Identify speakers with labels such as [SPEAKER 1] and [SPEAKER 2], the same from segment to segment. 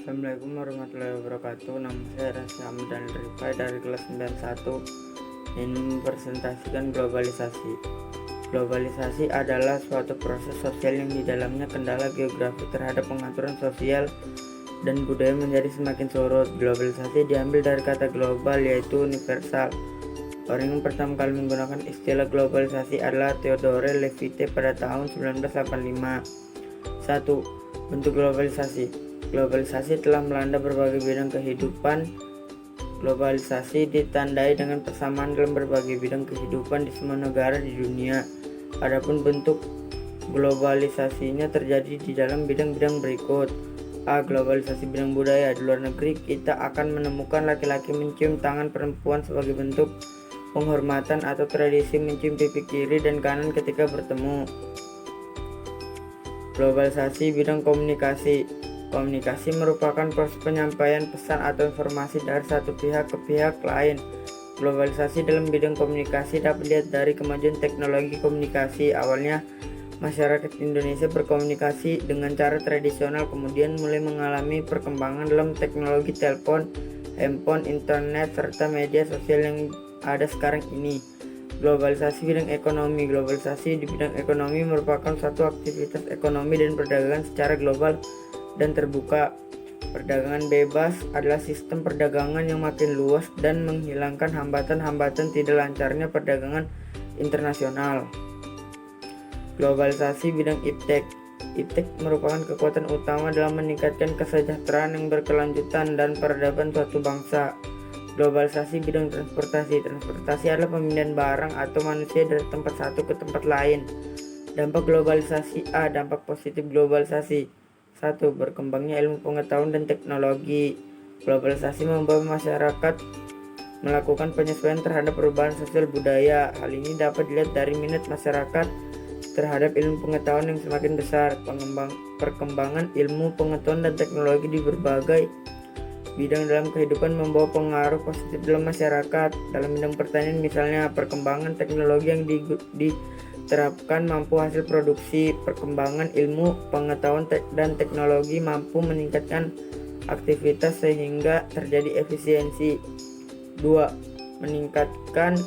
[SPEAKER 1] Assalamualaikum warahmatullahi wabarakatuh. Nama saya Rasya Hamdan Rifai dari kelas 91 yang mempresentasikan globalisasi. Globalisasi adalah suatu proses sosial yang di dalamnya kendala geografi terhadap pengaturan sosial dan budaya menjadi semakin surut. Globalisasi diambil dari kata global, yaitu universal. Orang yang pertama kali menggunakan istilah globalisasi adalah Theodore Levitt pada tahun 1985. 1. Bentuk globalisasi. Globalisasi telah melanda berbagai bidang kehidupan. Globalisasi ditandai dengan persamaan dalam berbagai bidang kehidupan di semua negara di dunia. Adapun bentuk globalisasinya terjadi di dalam bidang-bidang berikut. A. Globalisasi bidang budaya. Di luar negeri kita akan menemukan laki-laki mencium tangan perempuan sebagai bentuk penghormatan atau tradisi mencium pipi kiri dan kanan ketika bertemu. Globalisasi bidang komunikasi. Komunikasi merupakan proses penyampaian pesan atau informasi dari satu pihak ke pihak lain. Globalisasi dalam bidang komunikasi dapat dilihat dari kemajuan teknologi komunikasi. Awalnya, masyarakat Indonesia berkomunikasi dengan cara tradisional, kemudian mulai mengalami perkembangan dalam teknologi telepon, handphone, internet, serta media sosial yang ada sekarang ini. Globalisasi bidang ekonomi. Globalisasi di bidang ekonomi merupakan suatu aktivitas ekonomi dan perdagangan secara global dan terbuka. Perdagangan bebas adalah sistem perdagangan yang makin luas dan menghilangkan hambatan-hambatan tidak lancarnya perdagangan internasional. Globalisasi bidang iptek. Iptek merupakan kekuatan utama dalam meningkatkan kesejahteraan yang berkelanjutan dan peradaban suatu bangsa. Globalisasi bidang transportasi. Transportasi adalah pemindahan barang atau manusia dari tempat satu ke tempat lain. Dampak globalisasi. A. Dampak positif globalisasi. 1. Berkembangnya ilmu pengetahuan dan teknologi. Globalisasi membawa masyarakat melakukan penyesuaian terhadap perubahan sosial budaya. Hal ini dapat dilihat dari minat masyarakat terhadap ilmu pengetahuan yang semakin besar. Perkembangan ilmu pengetahuan dan teknologi di berbagai bidang dalam kehidupan membawa pengaruh positif dalam masyarakat. Dalam bidang pertanian misalnya, perkembangan teknologi yang diterapkan mampu hasil produksi. Perkembangan ilmu pengetahuan dan teknologi mampu meningkatkan aktivitas sehingga terjadi efisiensi. 2. Meningkatkan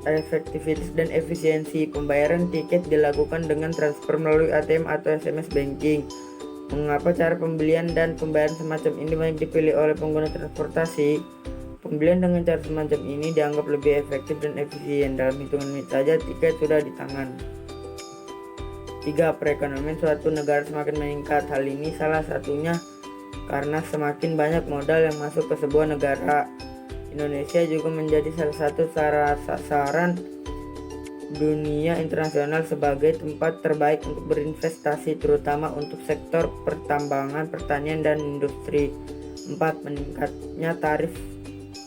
[SPEAKER 1] efektivitas dan efisiensi. Pembayaran tiket dilakukan dengan transfer melalui ATM atau SMS banking. Mengapa cara pembelian dan pembayaran semacam ini banyak dipilih oleh pengguna transportasi? Pembelian dengan cara semacam ini dianggap lebih efektif dan efisien. Dalam hitungan menit saja tiket sudah di tangan. 3. Perekonomian suatu negara semakin meningkat. Hal ini salah satunya karena semakin banyak modal yang masuk ke sebuah negara. Indonesia juga menjadi salah satu sasaran dunia internasional sebagai tempat terbaik untuk berinvestasi, terutama untuk sektor pertambangan, pertanian, dan industri. 4. Meningkatnya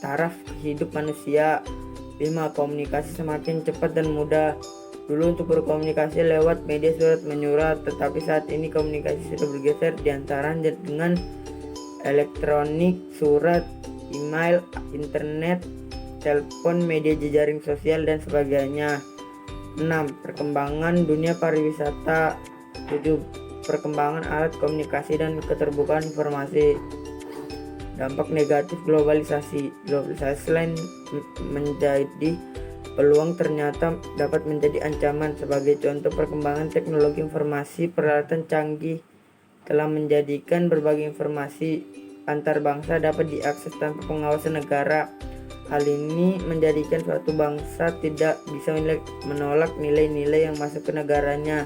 [SPEAKER 1] taraf hidup manusia. 5. Komunikasi semakin cepat dan mudah. Dulu untuk berkomunikasi lewat media surat menyurat, tetapi saat ini komunikasi sudah bergeser diantara dengan elektronik, surat, email, internet, telepon, media jejaring sosial, dan sebagainya. 6. Perkembangan dunia pariwisata. 7. Perkembangan alat komunikasi dan keterbukaan informasi. Dampak negatif globalisasi. Globalisasi selain menjadi peluang ternyata dapat menjadi ancaman. Sebagai contoh, perkembangan teknologi informasi peralatan canggih telah menjadikan berbagai informasi antar bangsa dapat diakses tanpa pengawasan negara. Hal ini menjadikan suatu bangsa tidak bisa menolak nilai-nilai yang masuk ke negaranya.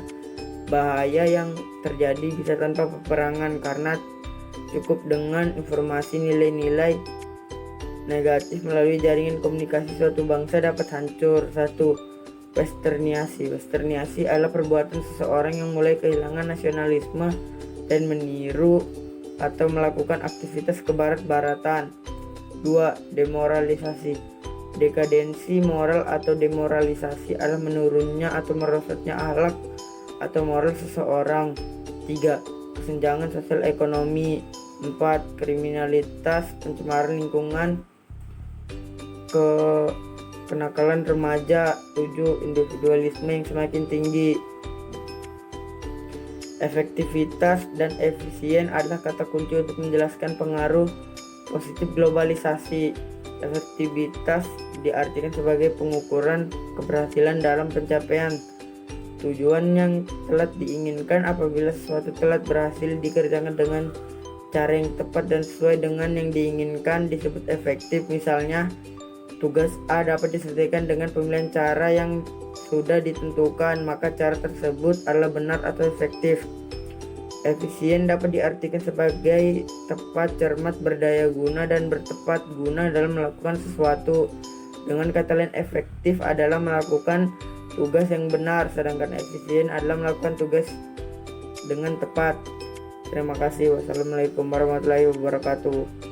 [SPEAKER 1] Bahaya yang terjadi bisa tanpa peperangan karena cukup dengan informasi nilai-nilai negatif melalui jaringan komunikasi suatu bangsa dapat hancur. 1. Westerniasi. Westerniasi adalah perbuatan seseorang yang mulai kehilangan nasionalisme dan meniru atau melakukan aktivitas kebarat-baratan. 2. Demoralisasi. Dekadensi moral atau demoralisasi adalah menurunnya atau merosotnya akhlak atau moral seseorang. 3. Kesenjangan sosial ekonomi. 4. Kriminalitas, pencemaran lingkungan, kenakalan remaja. 7. Individualisme yang semakin tinggi. Efektivitas dan efisien adalah kata kunci untuk menjelaskan pengaruh positif globalisasi. Efektivitas diartikan sebagai pengukuran keberhasilan dalam pencapaian tujuan yang telah diinginkan. Apabila sesuatu telah berhasil dikerjakan dengan cara yang tepat dan sesuai dengan yang diinginkan disebut efektif. Misalnya, tugas A dapat diselesaikan dengan pemilihan cara yang sudah ditentukan, maka cara tersebut adalah benar atau efektif. Efisien dapat diartikan sebagai tepat, cermat, berdaya guna, dan bertepat guna dalam melakukan sesuatu. Dengan kata lain, efektif adalah melakukan tugas yang benar, sedangkan efisien adalah melakukan tugas dengan tepat. Terima kasih. Wassalamualaikum warahmatullahi wabarakatuh.